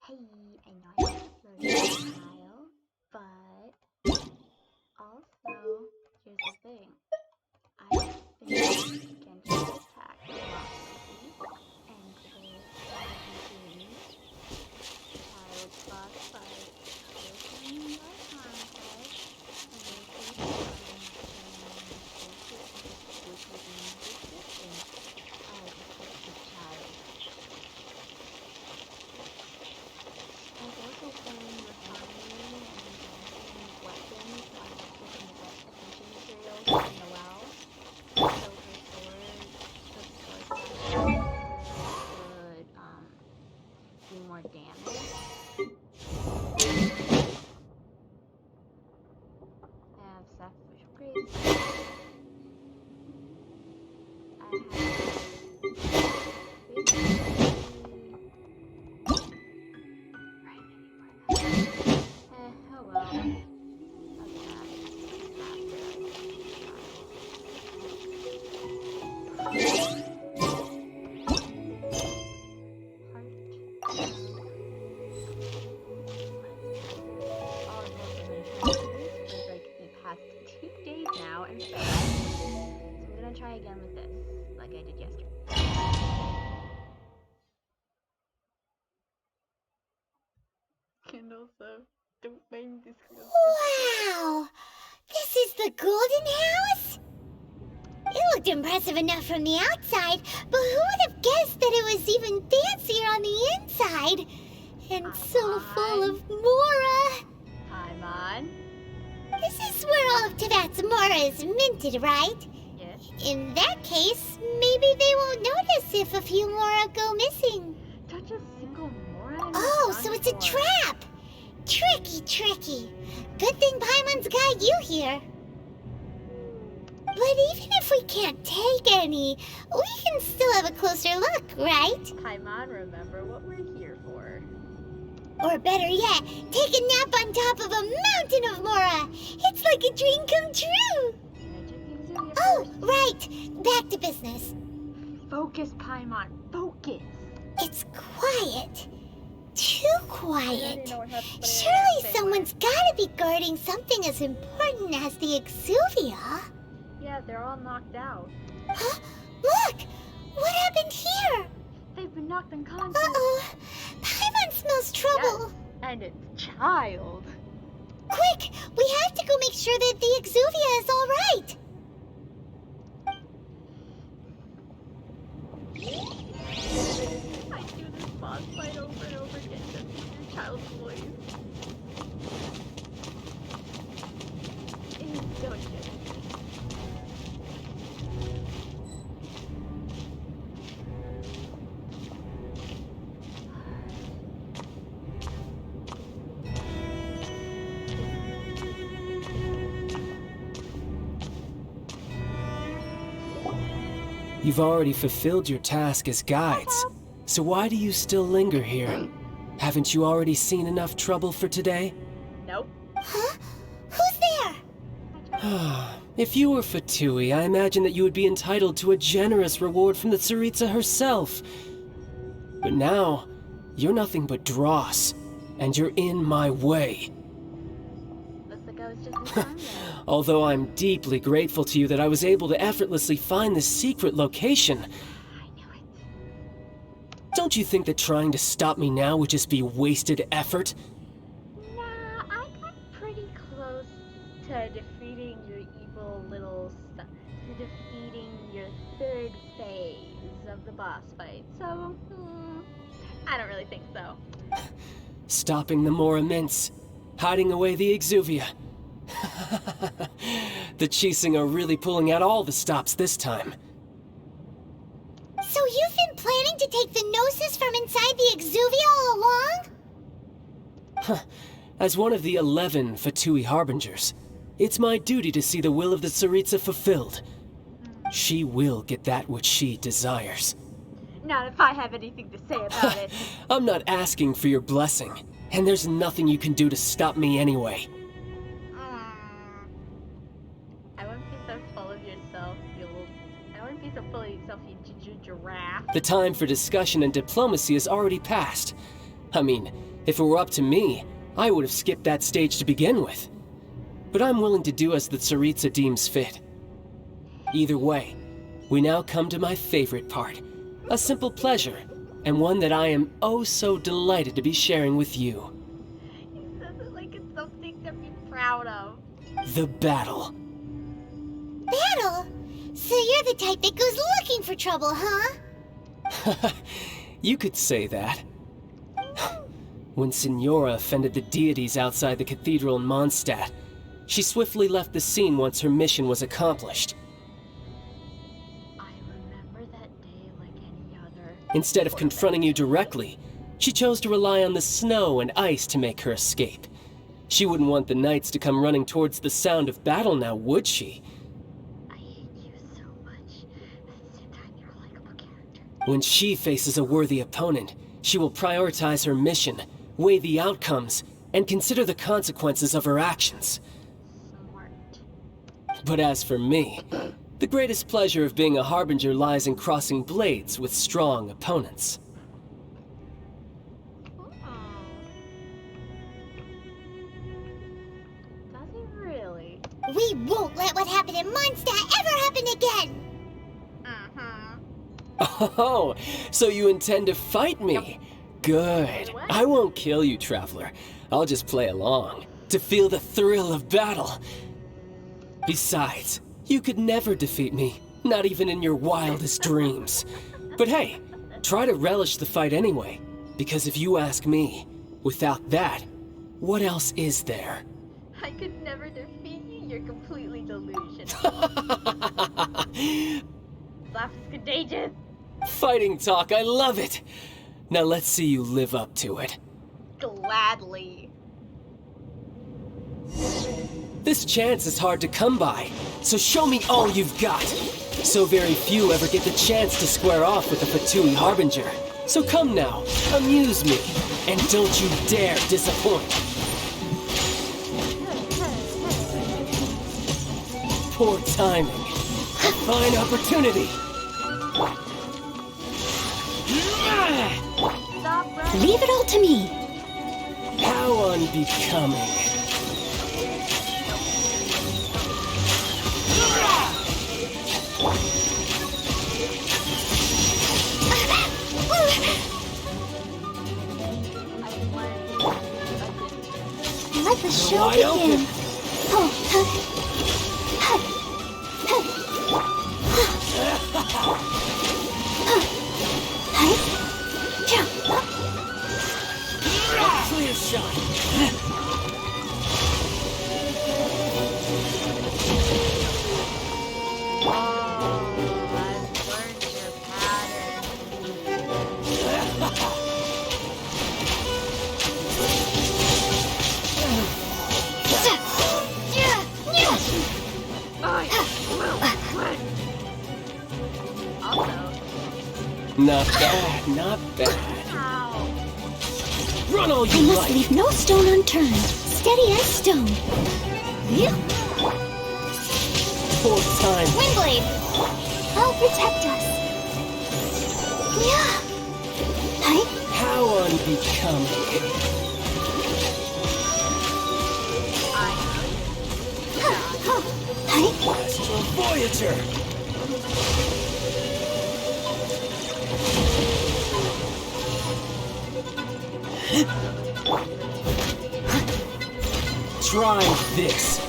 Hey, I know I'm flirting style, but also, here's the thing. I've been using Genshin Impact a lot lately, and today I will be doing Child's Bossfight with an Archon set, and you'll see the bottom exclusive in the description. I just the Child. I've also been refining and advancing weapons by taking the best ascension materials in the WoW. So her sword, could do more damage. I have sacrificial grace. I have oh well. Now and so I'm gonna try again with this, like I did yesterday. And also, don't mind this. Wow! This is the Golden House? It looked impressive enough from the outside, but who would have guessed that it was even fancier on the inside? And so full of Mora! Paimon. This is where all of Teyvat's Mora is minted, right? Yes. In that case, maybe they won't notice if a few Mora go missing. Touch a single Mora. Oh, so it's a trap! Tricky. Good thing Paimon's got you here. But even if we can't take any, we can still have a closer look, right? Paimon, remember what we're here for. Or better yet, take a nap on top of a mountain of Mora. It's like a dream come true. Oh, right. Back to business. Focus, Paimon. Focus. It's quiet. Too quiet. Surely someone's gotta be guarding something as important as the Exuvia. Yeah, they're all knocked out. Huh? Look! What happened here? They've been knocked unconscious. Uh-oh. Paimon smells trouble. Yes, and it's Childe. Quick! We have to go make sure that the Exuvia is all right. I do this boss fight over and over again just to hear Childe's voice. It's so good. You've already fulfilled your task as guides, so why do you still linger here? Haven't you already seen enough trouble for today? Nope. Huh? Who's there? If you were Fatui, I imagine that you would be entitled to a generous reward from the Tsaritsa herself. But now, you're nothing but dross, and you're in my way. Looks like I was just in time then. Although I'm deeply grateful to you that I was able to effortlessly find this secret location. I knew it. Don't you think that trying to stop me now would just be wasted effort? Nah, I got pretty close to defeating your evil little stuff. To defeating your third phase of the boss fight. So, I don't really think so. Stopping the more immense. Hiding away the Exuvia. The Chising are really pulling out all the stops this time. So you've been planning to take the Gnosis from inside the Exuvia all along? As one of the 11 Fatui Harbingers, it's my duty to see the will of the Tsaritsa fulfilled. She will get that which she desires. Not if I have anything to say about it. I'm not asking for your blessing, and there's nothing you can do to stop me anyway. I wouldn't be so full of yourself, I wouldn't be so full of yourself, you giraffe. The time for discussion and diplomacy has already passed. I mean, If it were up to me, I would have skipped that stage to begin with. But I'm willing to do as the Tsaritsa deems fit. Either way, we now come to my favorite part. A simple pleasure, and one that I am oh so delighted to be sharing with you. He says it like it's something to be proud of. The battle. Battle? So you're the type that goes looking for trouble, huh? You could say that. When Signora offended the deities outside the cathedral in Mondstadt, she swiftly left the scene once her mission was accomplished. I remember that day like any other. Instead of confronting you directly, she chose to rely on the snow and ice to make her escape. She wouldn't want the knights to come running towards the sound of battle now, would she? I hate you so much. At the same time, you're a likable character. When she faces a worthy opponent, she will prioritize her mission, weigh the outcomes, and consider the consequences of her actions. Smart. But as for me, the greatest pleasure of being a harbinger lies in crossing blades with strong opponents. Does he really? We won't let what happened in Mondstadt ever happen again! Oh, so you intend to fight me? Good. What? I won't kill you, Traveler. I'll just play along, to feel the thrill of battle. Besides, you could never defeat me, not even in your wildest dreams. But hey, try to relish the fight anyway, because if you ask me, without that, what else is there? I could never defeat you. You're completely delusional. Laugh is contagious. Fighting talk, I love it! Now let's see you live up to it. Gladly. This chance is hard to come by, so show me all you've got. So very few ever get the chance to square off with the Fatui Harbinger. So come now, amuse me, and don't you dare disappoint. Poor timing. A fine opportunity. Stop running. Leave it all to me. How unbecoming. Let the show Wide begin. open. Clear shot. I've learned your pattern. Also, Not bad, not bad. ow. Run all I you must like. leave no stone unturned. Steady as stone. Poor time. Windblade! I'll protect us. Yeah. Hi. How unbecoming. Hi. Astral Voyager. Try this.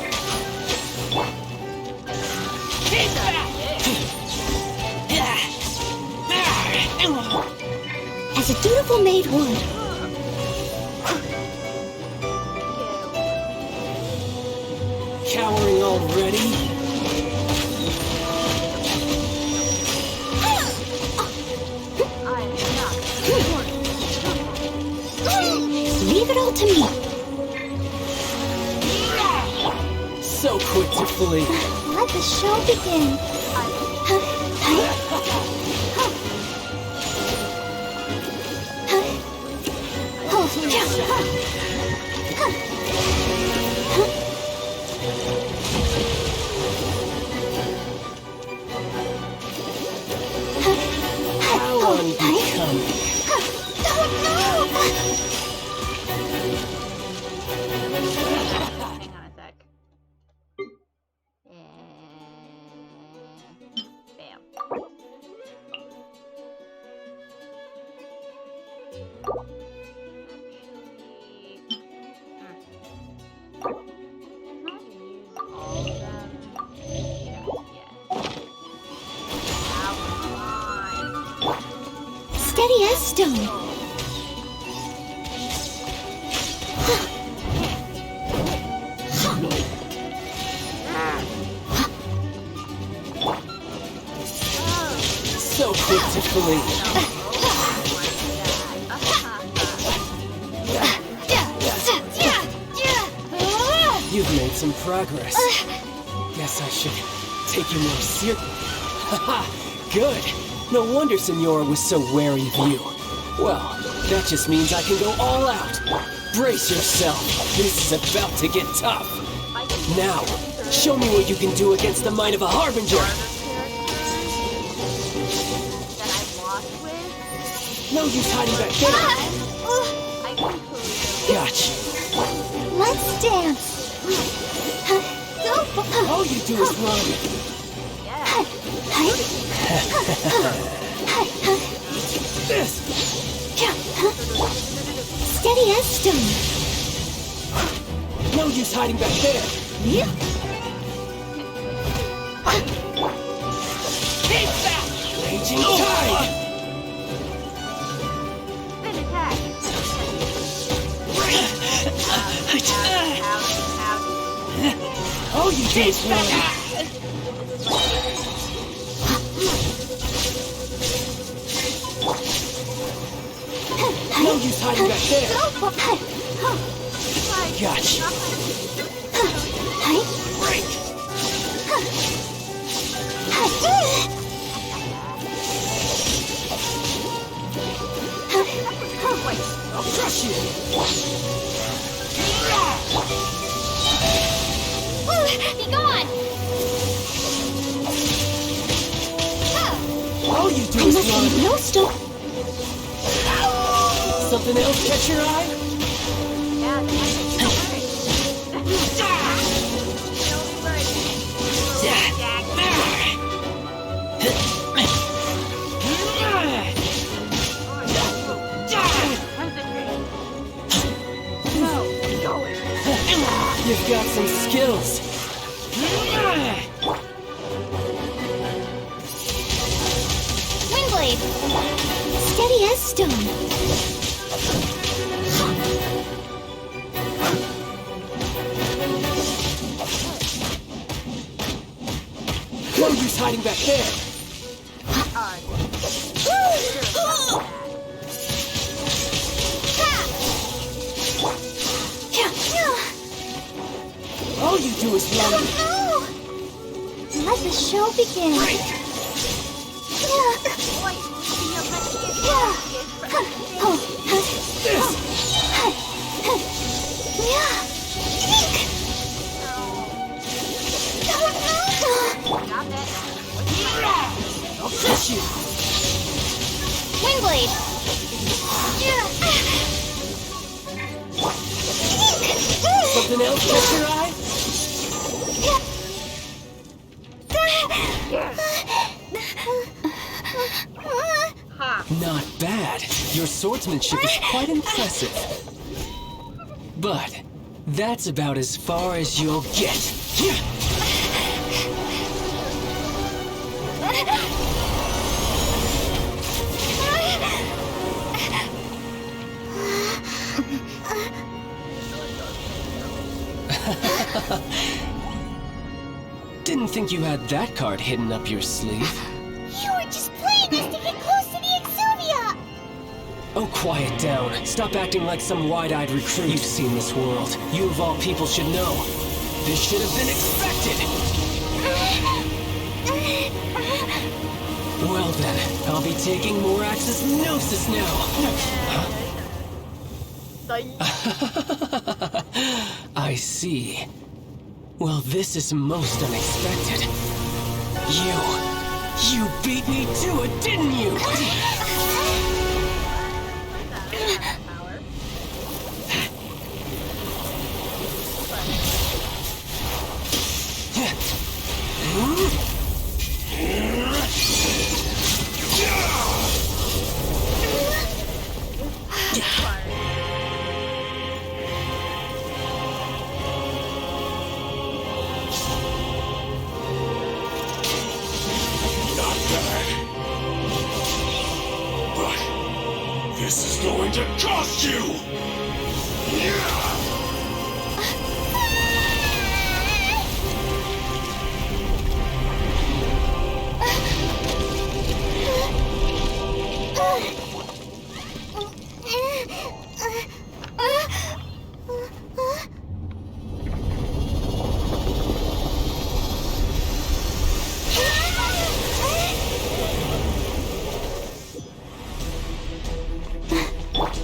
As a dutiful maid would. Cowering already? Leave it all to me. So quick to flee. Let the show begin. How unbecoming. Not use all of them just yet. Now, come on. Steady as stone. So quick to flee. You've made some progress. Guess I should take you more seriously. Haha, good. No wonder Senora was so wary of you. Well, that just means I can go all out. Brace yourself. This is about to get tough. Now, show me what you can do against the might of a Harbinger. That I've lost with, No use hiding back there. I can clearly Gotcha. Let's dance. All you do is run. This. Steady as stone. No use hiding back there. Keep that! Raging tide! spin attack. All you do is run. No use hiding back there. Gotcha. Break. I'll crush you. Be gone! All you do I is must run. leave no stone. Something else catch your eye? You've got some skills. Windblade. Steady as stone. No use hiding back there. All you do is run. Let the show begin. I'll crush you. Windblade. Something else catch your eye? Not bad. Your swordsmanship is quite impressive. But that's about as far as you'll get. Didn't think you had that card hidden up your sleeve. You were just playing this to get close to the Exuvia! Oh, quiet down. Stop acting like some wide-eyed recruit. You've seen this world. You of all people should know. This should have been expected. Well then, I'll be taking more Axis Gnosis now. I see. Well, this is most unexpected. You beat me to it, didn't you? Not bad. But this is going to cost you! Yeah!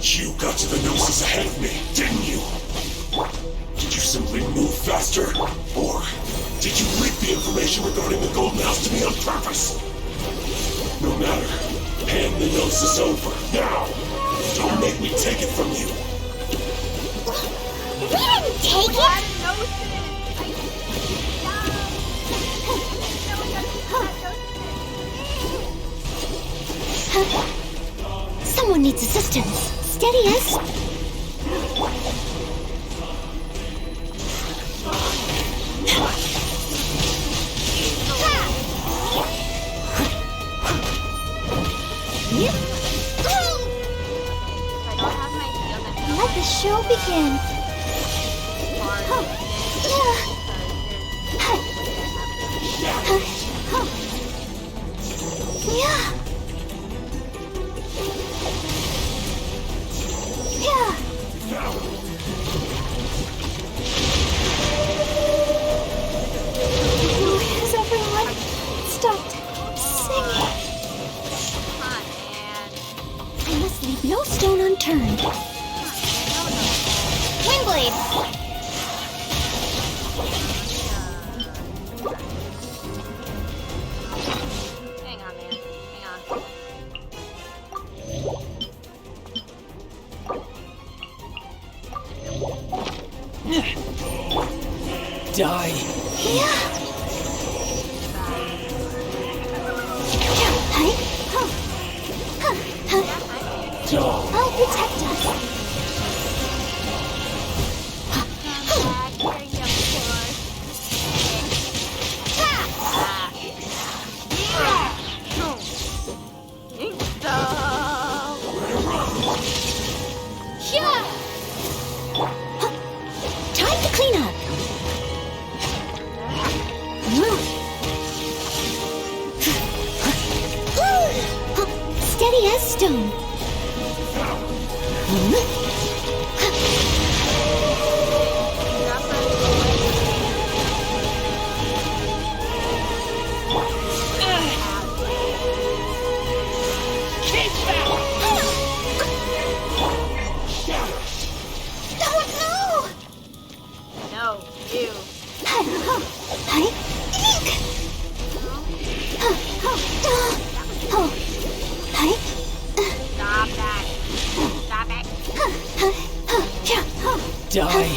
You got to the Gnosis ahead of me, didn't you? Did you simply move faster? Or did you leak the information regarding the Golden House to me on purpose? No matter. Hand the Gnosis over, now! Don't make me take it from you! We didn't take it! Someone needs assistance. Steady as... Let the show begin. Has everyone stopped singing? I must leave no stone unturned. Windblade! Hang on, man. Hang on. Die. I'll protect us. Time to clean up. Steady as stone. Die.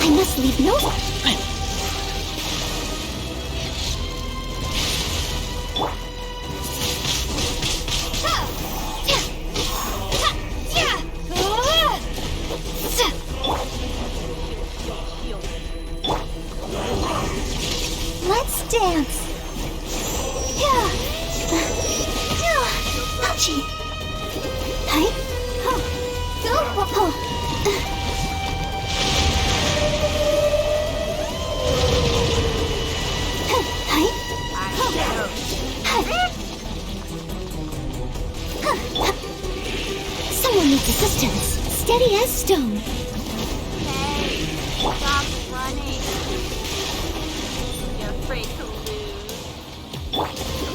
I must leave no... Let's dance. Ouchie. Hi. Someone needs assistance. Steady as stone. Hey, stop running. You're afraid to lose.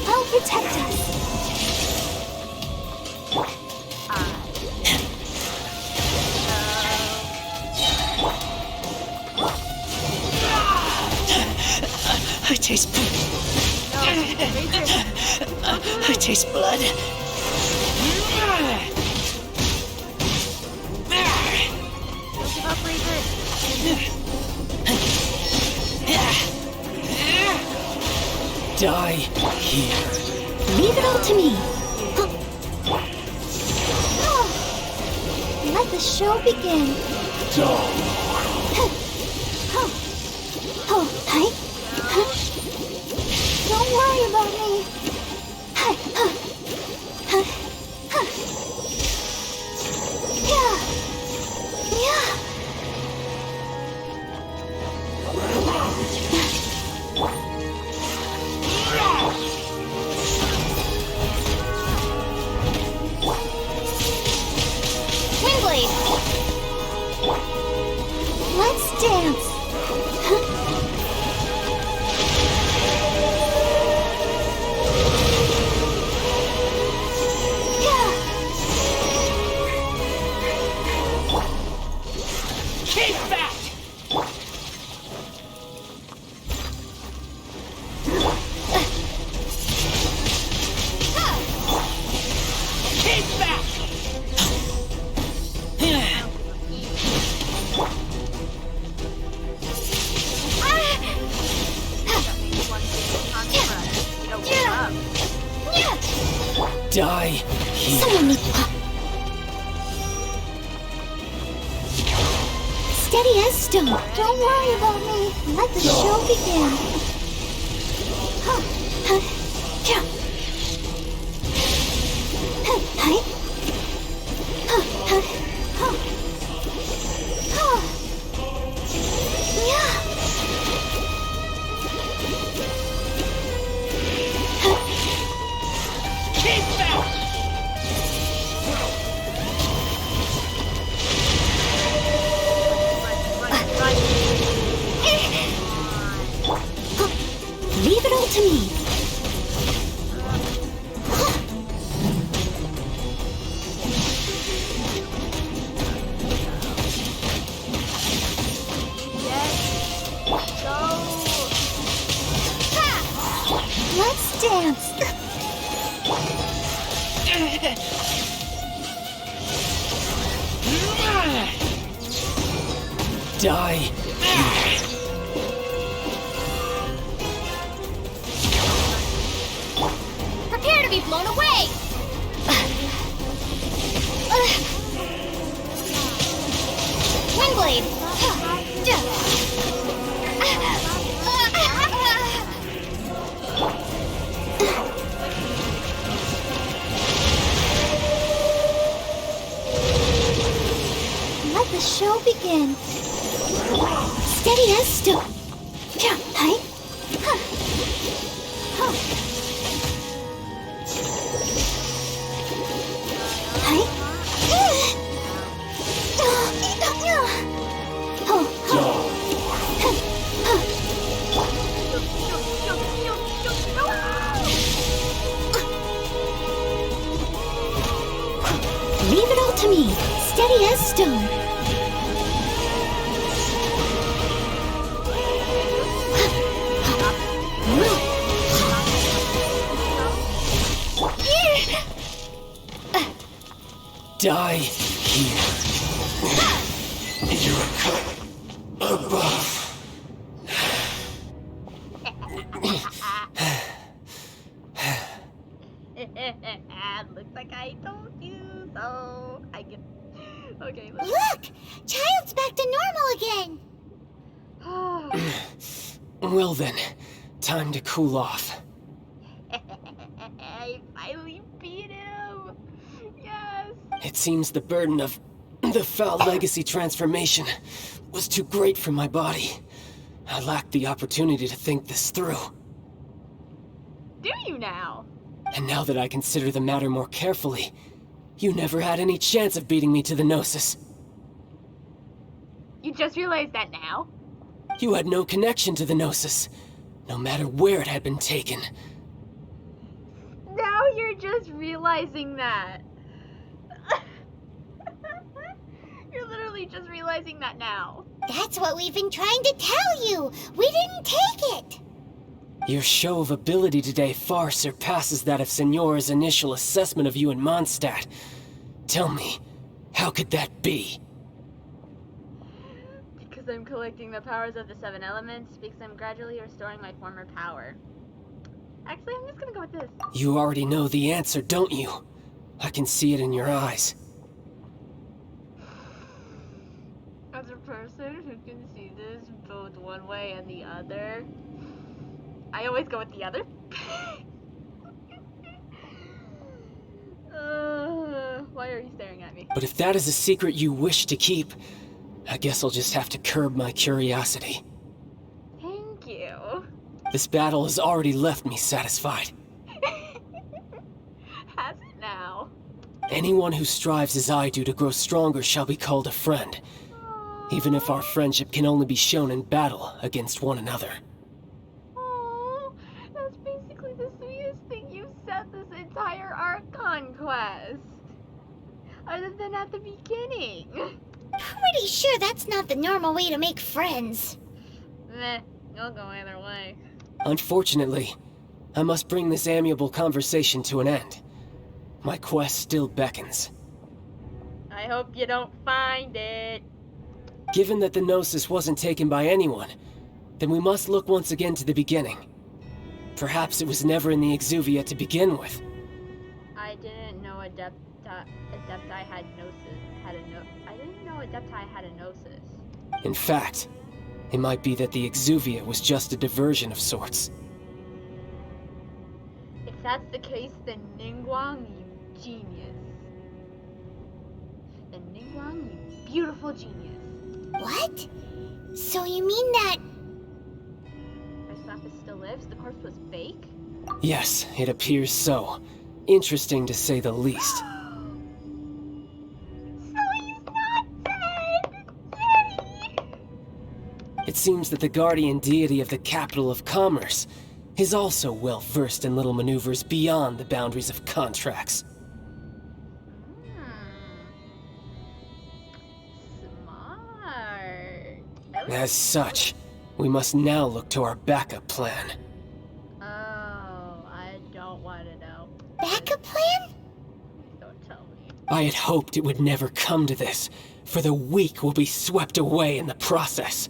I'll protect us. I taste blood. I taste blood. Don't give up, Razer. Die here. Leave it all to me. Oh. Let the show begin. Oh, hi. Don't worry about me. Yeah. Windblade. Let's dance. Keep back! Keep back! Die here. Someone needs... Steady as stone. Don't worry about me. Let the show begin. Keep back! Leave it all to me. Let's dance. Die here. Prepare to be blown away. Windblade. Let the show begin. Steady as stone. Hi. Leave it all to me. Steady as stone. Die here. You're a cut above. Looks like I told you so. I get. Okay, let's. Look! Childe's back to normal again. Well then, time to cool off. I finally beat him. Yes. It seems the burden of the foul legacy transformation was too great for my body. I lacked the opportunity to think this through. Do you now? And now that I consider the matter more carefully, you never had any chance of beating me to the Gnosis. You just realized that now? You had no connection to the Gnosis, no matter where it had been taken. Now you're just realizing that. You're literally just realizing that now. That's what we've been trying to tell you. We didn't take it. Your show of ability today far surpasses that of Signora's initial assessment of you in Mondstadt. Tell me, how could that be? Because I'm collecting the powers of the 7 elements, because I'm gradually restoring my former power. Actually, I'm just gonna go with this. You already know the answer, don't you? I can see it in your eyes. As a person who can see this both one way and the other, I always go with the other. Why are you staring at me? But if that is a secret you wish to keep, I guess I'll just have to curb my curiosity. Thank you. This battle has already left me satisfied. Has it now? Anyone who strives as I do to grow stronger shall be called a friend, even if our friendship can only be shown in battle against one another. Oh, that's basically the sweetest thing you've said this entire Archon quest. Other than at the beginning. Pretty sure that's not the normal way to make friends. Meh, you'll go either way. Unfortunately, I must bring this amiable conversation to an end. My quest still beckons. I hope you don't find it. Given that the Gnosis wasn't taken by anyone, then we must look once again to the beginning. Perhaps it was never in the Exuvia to begin with. I didn't know Adepti had Gnosis. I didn't know Adepti had a Gnosis. In fact, it might be that the Exuvia was just a diversion of sorts. If that's the case, then Ningguang, you genius. Then Ningguang, you beautiful genius. What? So you mean that... Lapis still lives? The corpse was fake? Yes, it appears so. Interesting to say the least. So he's not dead! Yay! It seems that the guardian deity of the capital of commerce is also well versed in little maneuvers beyond the boundaries of contracts. Smart. As such, we must now look to our backup plan. Oh, I don't want to know. backup plan? Don't tell me. I had hoped it would never come to this, for the weak will be swept away in the process.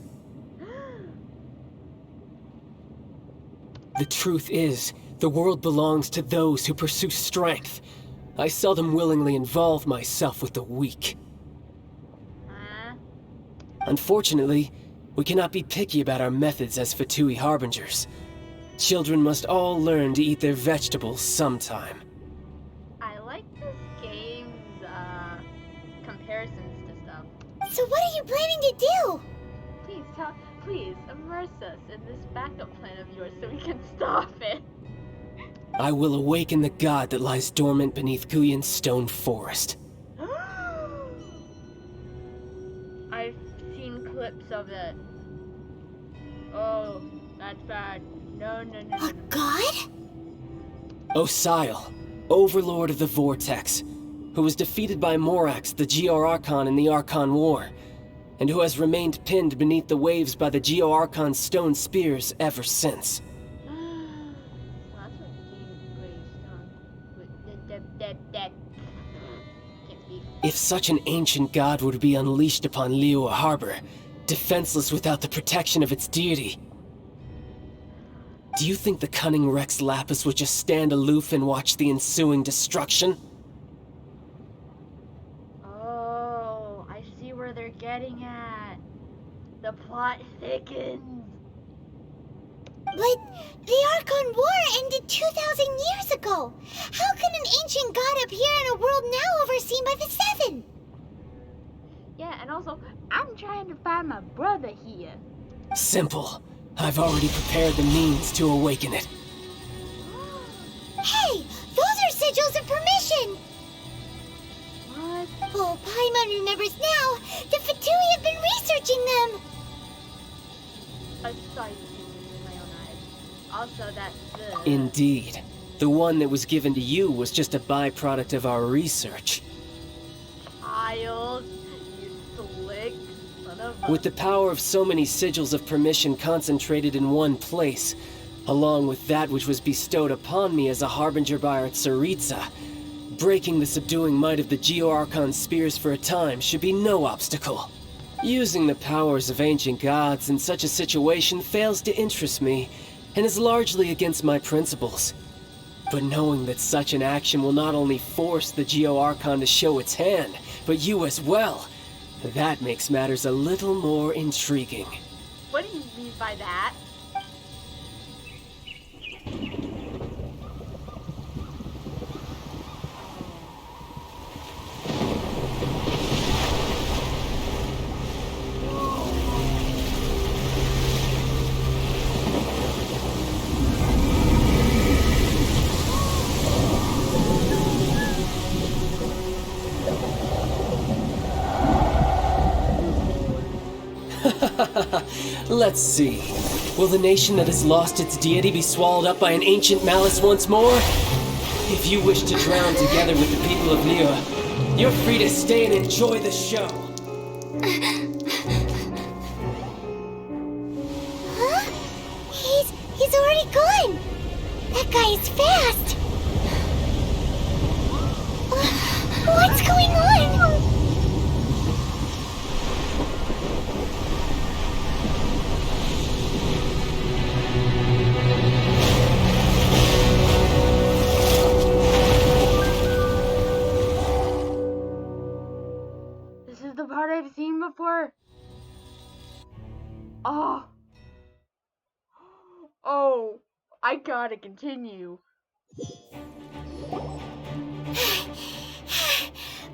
The truth is, the world belongs to those who pursue strength. I seldom willingly involve myself with the weak. Huh? Unfortunately, we cannot be picky about our methods as Fatui Harbingers. Children must all learn to eat their vegetables sometime. I like this game's, comparisons to stuff. So what are you planning to do? Please immerse us in this backup plan of yours so we can stop it. I will awaken the god that lies dormant beneath Guyon's stone forest. I've seen clips of it. Oh, that's bad. No. A god? Osile, overlord of the Vortex, who was defeated by Morax, the Geo-Archon in the Archon War, and who has remained pinned beneath the waves by the Geo-Archon's stone spears ever since. Well, that's what Gravestone. Can't speak. If such an ancient god were to be unleashed upon Liyue Harbor, defenseless without the protection of its deity, do you think the cunning Rex Lapis would just stand aloof and watch the ensuing destruction? Oh, I see where they're getting at. The plot thickens. But the Archon War ended 2,000 years ago. How can an ancient god appear in a world now overseen by the Seven? Yeah, and also, I'm trying to find my brother here. Simple. I've already prepared the means to awaken it. Hey, those are sigils of permission. What? Oh, Paimon remembers now. The Fatui have been researching them. I saw you with my own eyes. Also, that's the... Indeed. The one that was given to you was just a byproduct of our research. Child, you slick son of a... With the power of so many sigils of permission concentrated in one place, along with that which was bestowed upon me as a harbinger by our Tsaritsa, breaking the subduing might of the Geo-Archon spears for a time should be no obstacle. Using the powers of ancient gods in such a situation fails to interest me, and is largely against my principles. But knowing that such an action will not only force the Geo-Archon to show its hand, but you as well, that makes matters a little more intriguing. What do you mean by that? Let's see. Will the nation that has lost its deity be swallowed up by an ancient malice once more? If you wish to drown together with the people of Liyue, you're free to stay and enjoy the show. Huh? He's already gone. That guy is fast. What's going on? This is the part I've seen before. Oh. Oh, I gotta continue.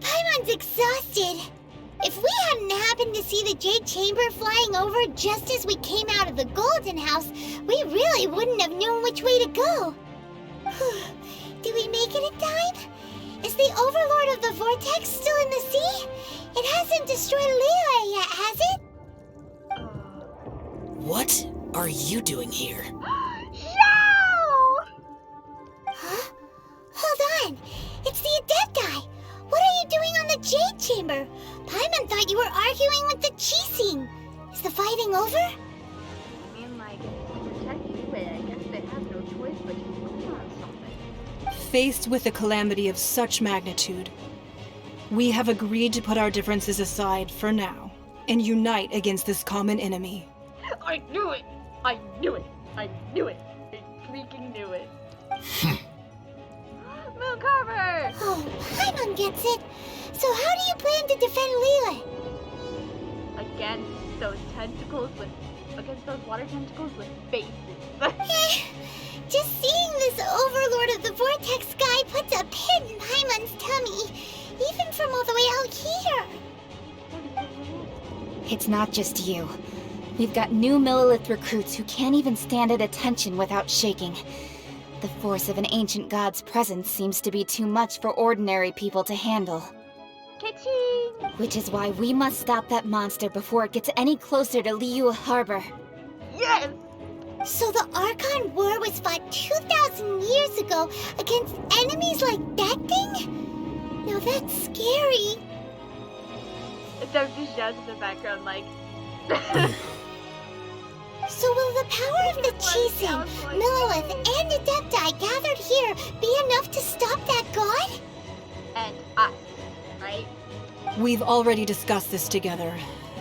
Paimon's exhausted. If we hadn't happened to see the Jade Chamber flying over just as we came out of the Golden House, we really wouldn't have known which way to go. Did we make it in time? Is the Overlord of the Vortex still in the sea? It hasn't destroyed Liyue yet, has it? What are you doing here? Huh? Hold on. It's the Adepti. What are you doing on the Jade Chamber? Paimon thought you were arguing with the Chising. Is the fighting over? I mean, like, to protect Liyue, I guess they have no choice but to move on something. Faced with a calamity of such magnitude, we have agreed to put our differences aside for now and unite against this common enemy. I knew it! I knew it! I knew it! I freaking knew it! Moon Carver! Oh, Paimon gets it. So how do you plan to defend Liyue? Against those tentacles with... Against those water tentacles with faces. Just seeing this Overlord of the Vortex guy puts a pit in Paimon's tummy, even from all the way out here. It's not just you. We've got new Millilith recruits who can't even stand at attention without shaking. The force of an ancient god's presence seems to be too much for ordinary people to handle. Ka-ching! Which is why we must stop that monster before it gets any closer to Liyue Harbor. Yes! So the Archon War was fought 2,000 years ago against enemies like that thing? Now that's scary. Except just shouts in the background like... So will the power of the Chising, Millilith, and Adepti gathered here be enough to stop that god? And us, right? We've already discussed this together,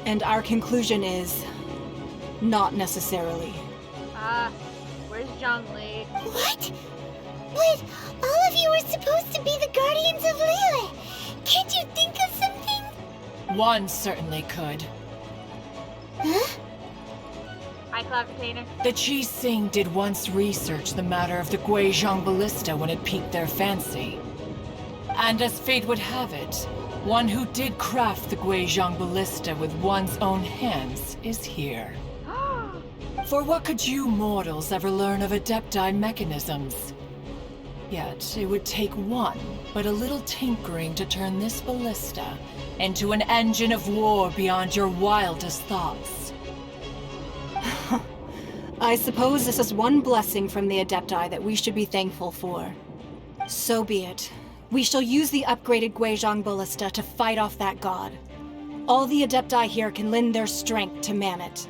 and our conclusion is... not necessarily. Where's Zhongli? What? But all of you were supposed to be the guardians of Liyue. Can't you think of something? One certainly could. Huh? Hi, Cloud Container. The Chising did once research the matter of the Guizhong Ballista when it piqued their fancy. And as fate would have it, one who did craft the Guizhong Ballista with one's own hands is here. For what could you mortals ever learn of Adepti mechanisms? Yet, it would take one, but a little tinkering to turn this ballista into an engine of war beyond your wildest thoughts. I suppose this is one blessing from the Adepti that we should be thankful for. So be it. We shall use the upgraded Guizhong Ballista to fight off that god. All the Adepti here can lend their strength to man it.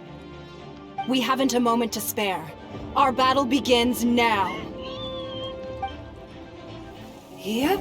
We haven't a moment to spare. Our battle begins now. Yep.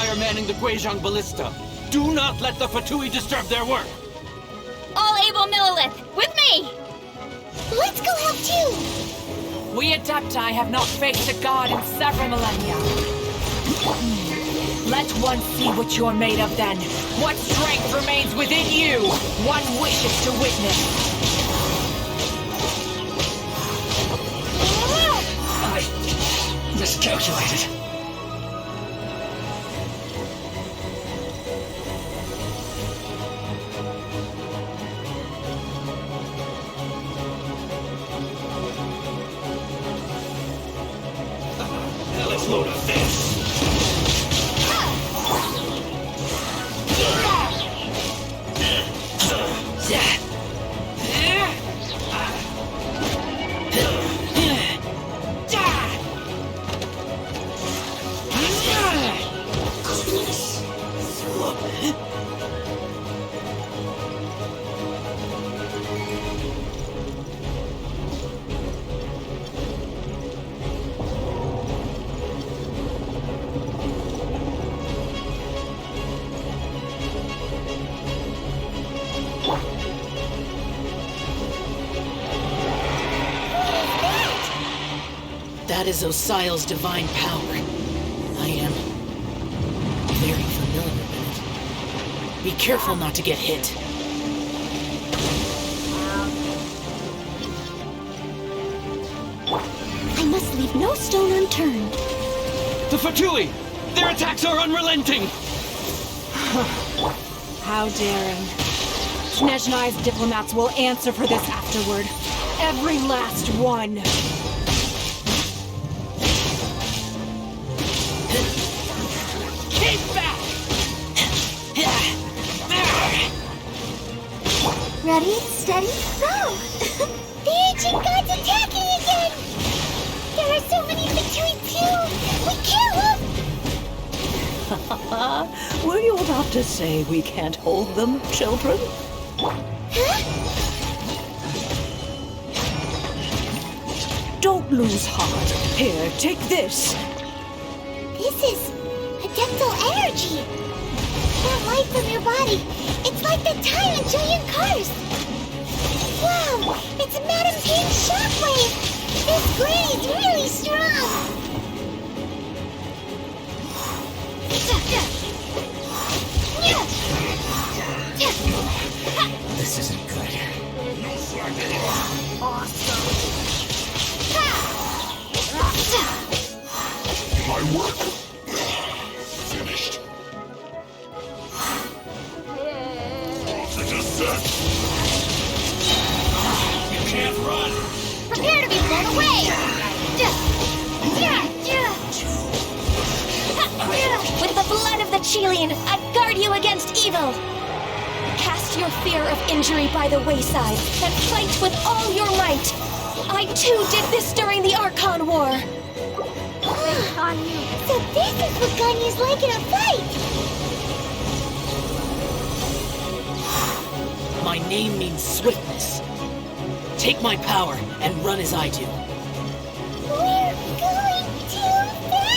Empire manning the Guizhong Ballista. Do not let the Fatui disturb their work! All able Millilith, with me! Let's go help too! We Adepti have not faced a god in several millennia. Let one see what you're made of then. What strength remains within you? One wishes to witness. I miscalculated. Let's load up this. That is Osial's divine power. I am very familiar with it. Be careful not to get hit. I must leave no stone unturned. The Fatui! Their attacks are unrelenting! How daring. Snezhnai's diplomats will answer for this afterward. Every last one. Keep back! Ready, steady, go! The ancient gods attacking again! There are so many Fatui too! We can't look! Were you about to say we can't hold them, children? Huh? Don't lose heart. Here, take this. This is adeptal energy! That light from your body, it's like the time in Julian Cars! Wow! It's Madame Ping's shockwave! This grain's really strong! This isn't good. My work finished. Off the descent. You can't run. Prepare to be blown away! With the blood of the Chilean, I guard you against evil! Cast your fear of injury by the wayside, and fight with all your might! I too did this during the Archon War! So this is what Ganyu's like in a fight! My name means swiftness. Take my power and run as I do. We're going too fast!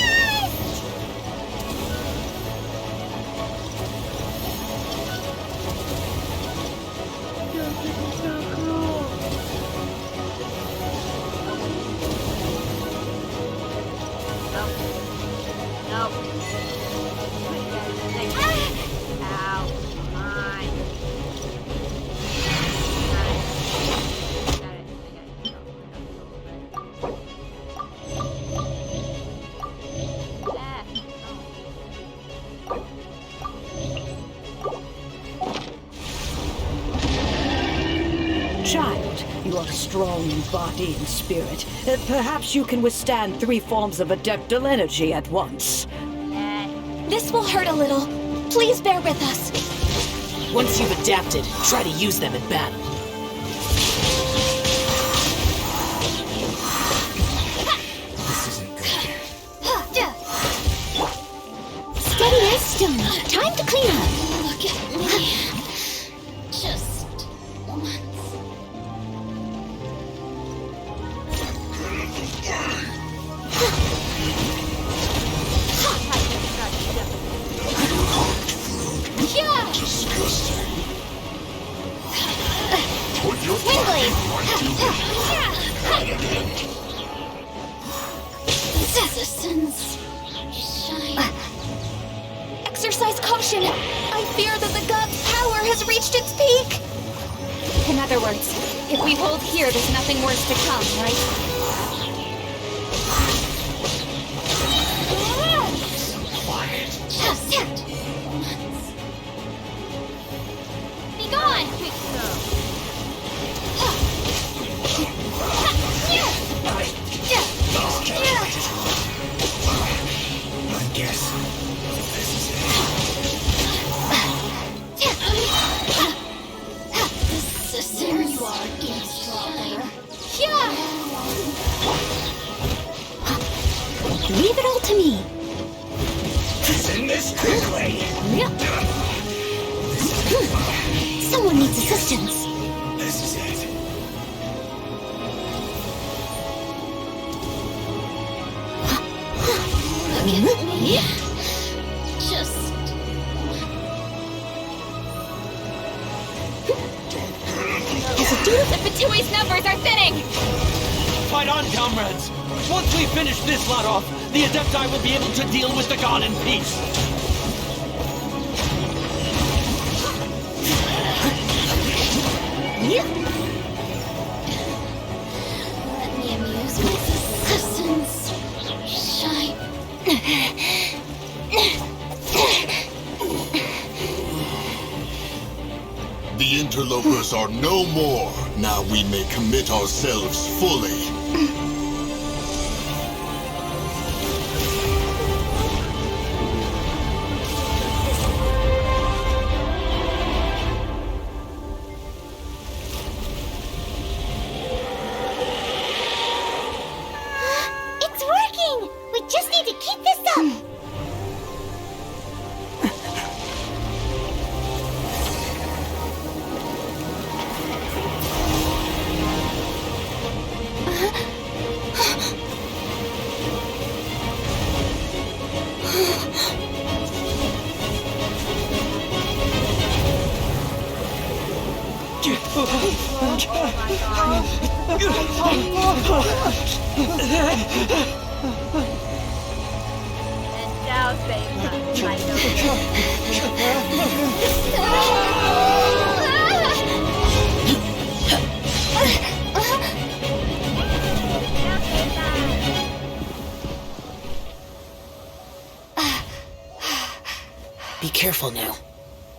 Child, you are strong in body and spirit. Perhaps you can withstand 3 forms of adeptal energy at once. This will hurt a little. Please bear with us. Once you've adapted, try to use them in battle. This isn't good. Steady as stone. Time to clean up. Look at me. Just once. retaliation. I fear that the god's power has reached its peak. In other words, if we hold here, there's nothing worse to come, right? Be gone! I guess this is it. There you are, eavesdropper. Leave it all to me. Send this quickly. Someone needs assistance. This is it. Just... The Fatui's numbers are thinning! Fight on, comrades! Once we finish this lot off, the Adepti will be able to deal with the god in peace. Let me amuse my assistants. Shine. The interlopers are no more. Now we may commit ourselves fully. It's working! We just need to keep this up! And now same time, I know. Be careful now.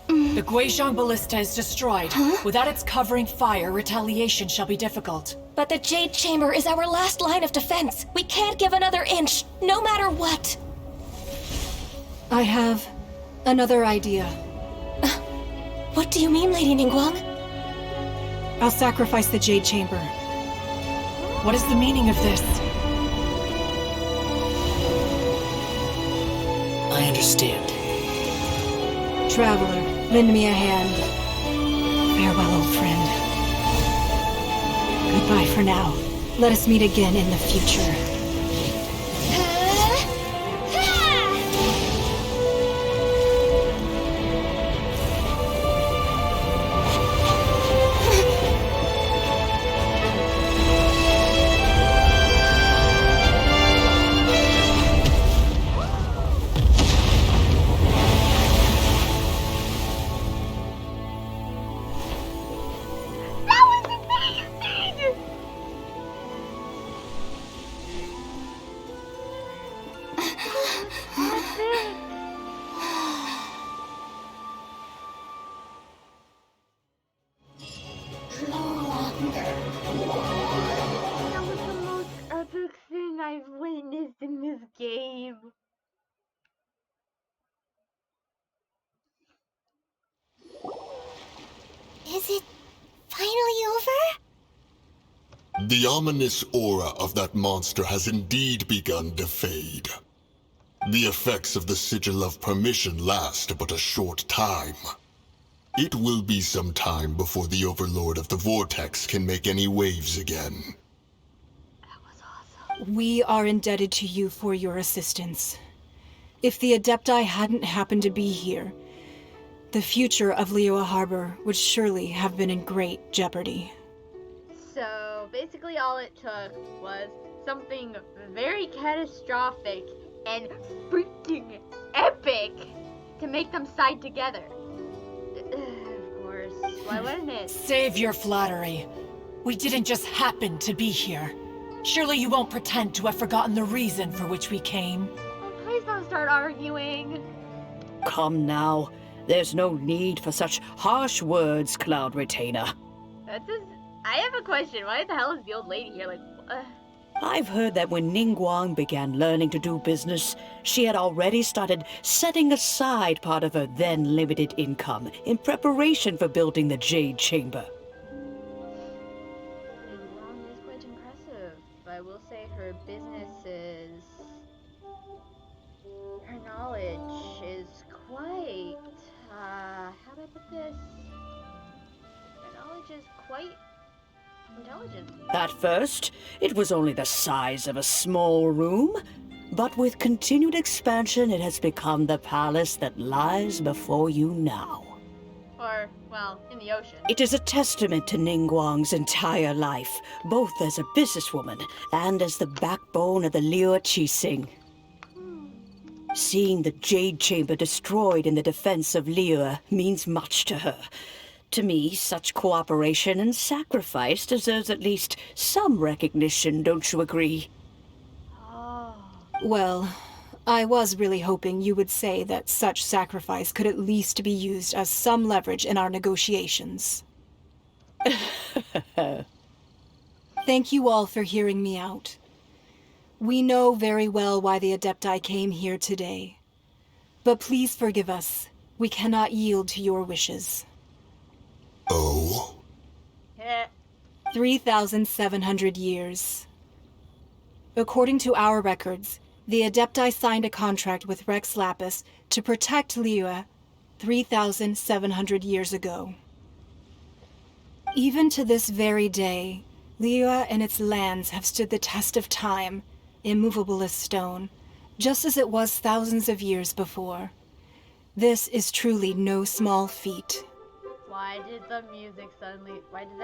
The Guizhong Ballista is destroyed. Without its covering fire, retaliation shall be difficult. But the Jade Chamber is our last line of defense. We can't give another inch, no matter what. I have another idea. What do you mean, Lady Ningguang? I'll sacrifice the Jade Chamber. What is the meaning of this? I understand. Traveler, lend me a hand. Farewell, old friend. Goodbye for now. Let us meet again in the future. That was the most epic thing I've witnessed in this game. Is it finally over? The ominous aura of that monster has indeed begun to fade. The effects of the Sigil of Permission last but a short time. It will be some time before the Overlord of the Vortex can make any waves again. We are indebted to you for your assistance. If the Adepti hadn't happened to be here, the future of Liyue Harbor would surely have been in great jeopardy. So basically all it took was something very catastrophic and freaking epic to make them side together. Of course. Why wouldn't it? Save your flattery. We didn't just happen to be here. Surely you won't pretend to have forgotten the reason for which we came. Please don't start arguing. Come now. There's no need for such harsh words, Cloud Retainer. I have a question. Why the hell is the old lady here? Like, I've heard that when Ningguang began learning to do business, she had already started setting aside part of her then limited income in preparation for building the Jade Chamber. Ningguang is quite impressive. I will say her business is... her knowledge is quite... how do I put this? Her knowledge is quite... intelligent. At first, it was only the size of a small room, but with continued expansion it has become the palace that lies before you now. Or, well, in the ocean. It is a testament to Ningguang's entire life, both as a businesswoman and as the backbone of the Liyue Qixing. Seeing the Jade Chamber destroyed in the defense of Liyue means much to her. To me, such cooperation and sacrifice deserves at least some recognition, don't you agree? Well, I was really hoping you would say that such sacrifice could at least be used as some leverage in our negotiations. Thank you all for hearing me out. We know very well why the Adepti came here today. But please forgive us. We cannot yield to your wishes. Oh? 3,700 years. According to our records, the Adepti signed a contract with Rex Lapis to protect Liyue 3,700 years ago. Even to this very day, Liyue and its lands have stood the test of time, immovable as stone, just as it was thousands of years before. This is truly no small feat. Why did the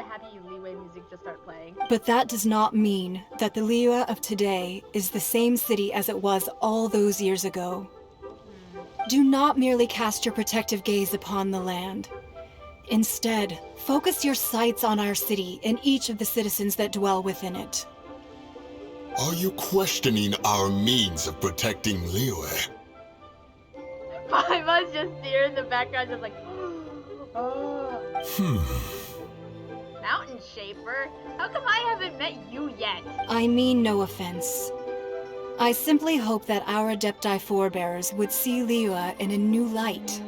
happy Liyue music just start playing? But that does not mean that the Liyue of today is the same city as it was all those years ago. Do not merely cast your protective gaze upon the land. Instead, focus your sights on our city and each of the citizens that dwell within it. Are you questioning our means of protecting Liyue? I was just here in the background, just like, oh. Mountain Shaper? How come I haven't met you yet? I mean no offense. I simply hope that our Adepti forebears would see Liyue in a new light.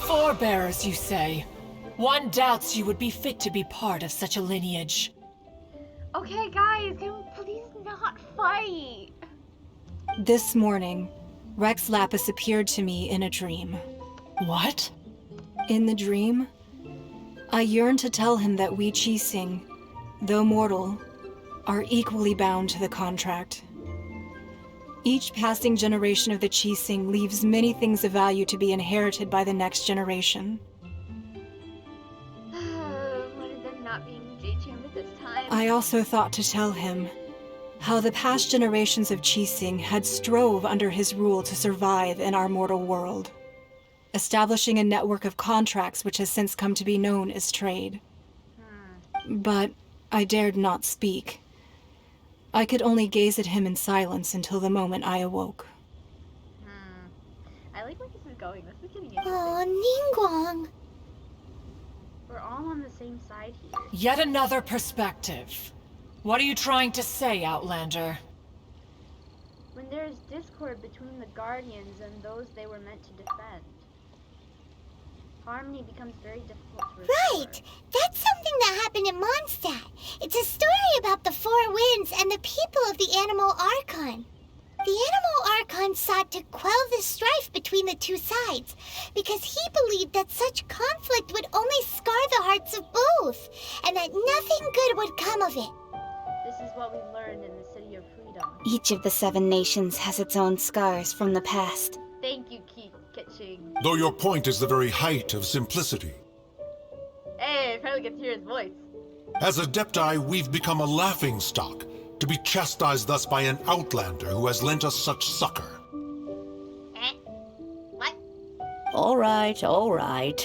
Forebearers, you say? One doubts you would be fit to be part of such a lineage. Okay, guys, can we please not fight? This morning, Rex Lapis appeared to me in a dream. What? In the dream, I yearned to tell him that we Qixing, though mortal, are equally bound to the contract. Each passing generation of the Qixing leaves many things of value to be inherited by the next generation. What is there not being a Jade Chamber this time? I also thought to tell him how the past generations of Qixing had strove under his rule to survive in our mortal world, establishing a network of contracts which has since come to be known as trade. But I dared not speak. I could only gaze at him in silence until the moment I awoke. I like where this is going. This is getting interesting. Oh, Ningguang. We're all on the same side here. Yet another perspective. What are you trying to say, Outlander? When there is discord between the Guardians and those they were meant to defend, harmony becomes very difficult to restore. Right! That's something that happened in Mondstadt. It's a story about the Four Winds and the people of the Animal Archon. The Animal Archon sought to quell the strife between the two sides, because he believed that such conflict would only scar the hearts of both, and that nothing good would come of it. This is what we learned in the City of Freedom. Each of the 7 nations has its own scars from the past. Thank you, Kitching. Though your point is the very height of simplicity. Hey, I finally get to hear his voice. As Adepti, we've become a laughingstock, to be chastised thus by an outlander who has lent us such succor. What? All right, all right.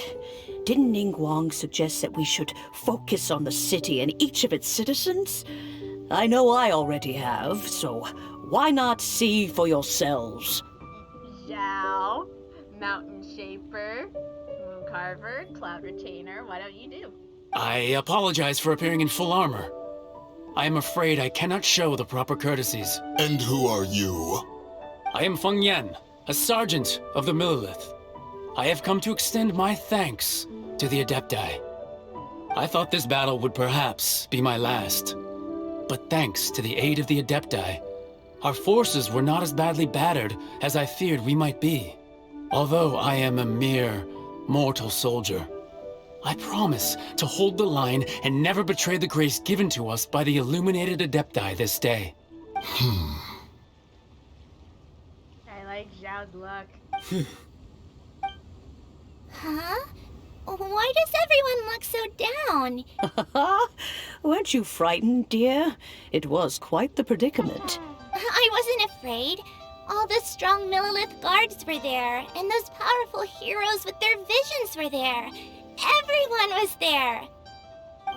Didn't Ningguang suggest that we should focus on the city and each of its citizens? I know I already have, so why not see for yourselves? Zhao, Mountain Shaper, Moon Carver, Cloud Retainer, why don't you do? I apologize for appearing in full armor. I am afraid I cannot show the proper courtesies. And who are you? I am Feng Yan, a sergeant of the Millelith. I have come to extend my thanks to the Adepti. I thought this battle would perhaps be my last. But thanks to the aid of the Adepti, our forces were not as badly battered as I feared we might be. Although I am a mere mortal soldier, I promise to hold the line and never betray the grace given to us by the illuminated Adepti this day. I like Zhao's luck. Huh? Why does everyone look so down? Weren't you frightened, dear? It was quite the predicament. I wasn't afraid. All the strong Millelith guards were there, and those powerful heroes with their visions were there. Everyone was there.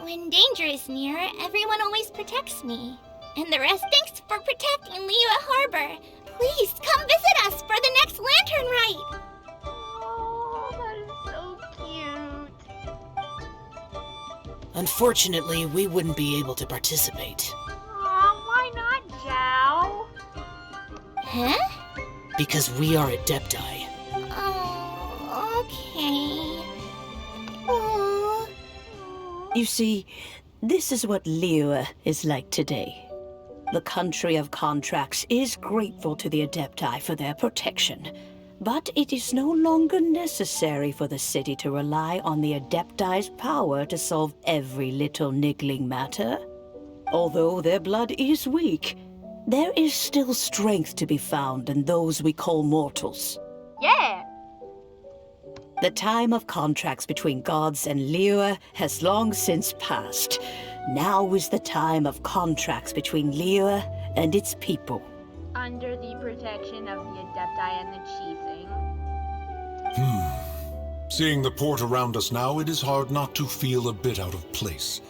When danger is near, everyone always protects me. And the rest thanks for protecting Liyue Harbor. Please come visit us for the next lantern rite. Oh, that is so cute. Unfortunately, we wouldn't be able to participate. Aw, why not, Zhao? Huh? Because we are Adepti. Oh, okay. Aww. You see, this is what Liyue is like today. The country of contracts is grateful to the Adepti for their protection, but it is no longer necessary for the city to rely on the Adepti's power to solve every little niggling matter. Although their blood is weak, there is still strength to be found in those we call mortals. Yeah. The time of contracts between gods and Liyue has long since passed. Now is the time of contracts between Liyue and its people. Under the protection of the Adepti and the Chiefing. Seeing the port around us now, it is hard not to feel a bit out of place.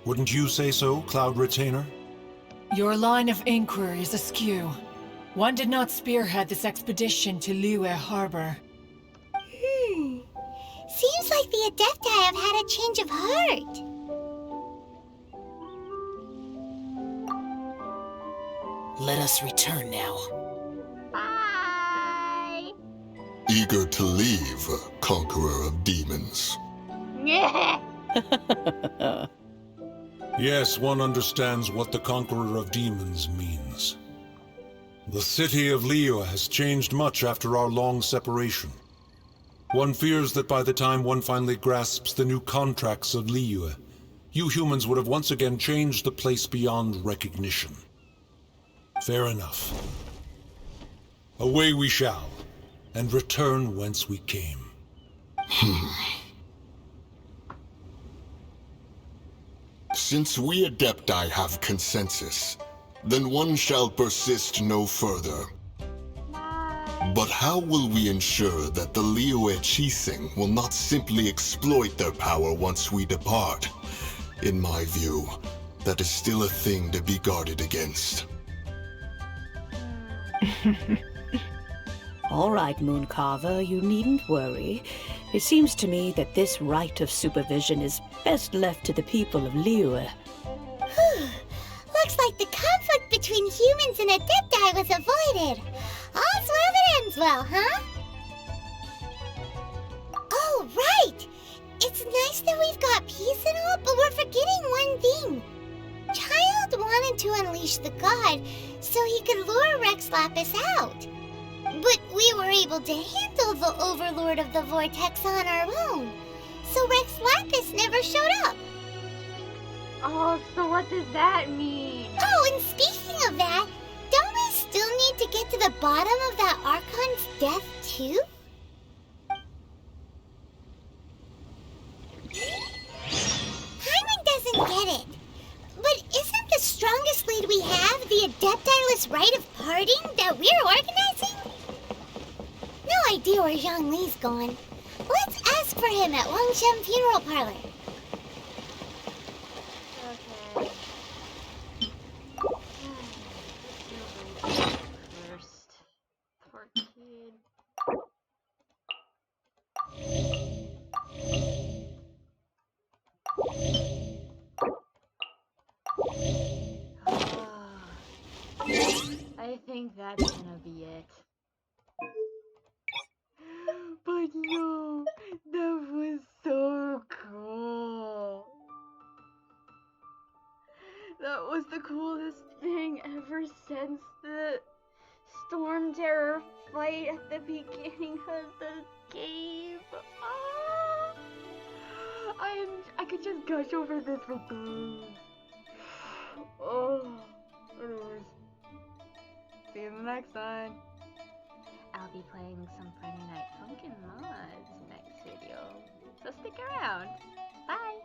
Wouldn't you say so, Cloud Retainer? Your line of inquiry is askew. One did not spearhead this expedition to Liyue Harbor. Seems like the Adepti have had a change of heart. Let us return now. Bye. Eager to leave, conqueror of demons. Yes, one understands what the Conqueror of Demons means. The city of Liyue has changed much after our long separation. One fears that by the time one finally grasps the new contracts of Liyue, you humans would have once again changed the place beyond recognition. Fair enough. Away we shall, and return whence we came. Since we Adepti have consensus, then one shall persist no further. But how will we ensure that the Liyue Qixing will not simply exploit their power once we depart? In my view, that is still a thing to be guarded against. All right, Mooncarver, you needn't worry. It seems to me that this right of supervision is best left to the people of Liyue. Looks like the conflict between humans and Adepti was avoided. All's well that ends well, huh? Oh, right! It's nice that we've got peace and all, but we're forgetting one thing. Childe wanted to unleash the god so he could lure Rex Lapis out. But we were able to handle the Overlord of the Vortex on our own, so Rex Lapis never showed up. Oh, so what does that mean? Oh, and speaking of that, don't we still need to get to the bottom of that Archon's death, too? Paimon doesn't get it. But isn't the strongest lead we have the Adepti-less rite of parting that we're organizing? No, idea where Zhang Li's going. Let's ask for him at Wangshan Funeral Parlor. Okay. First. Poor kid. I think that's gonna be it. But yo, that was so cool. That was the coolest thing ever since the Stormterror fight at the beginning of the game. I could just gush over this for days. Oh, anyways. See you in the next one. I'll be playing some Friday Night Funkin' mods next video, so stick around. Bye!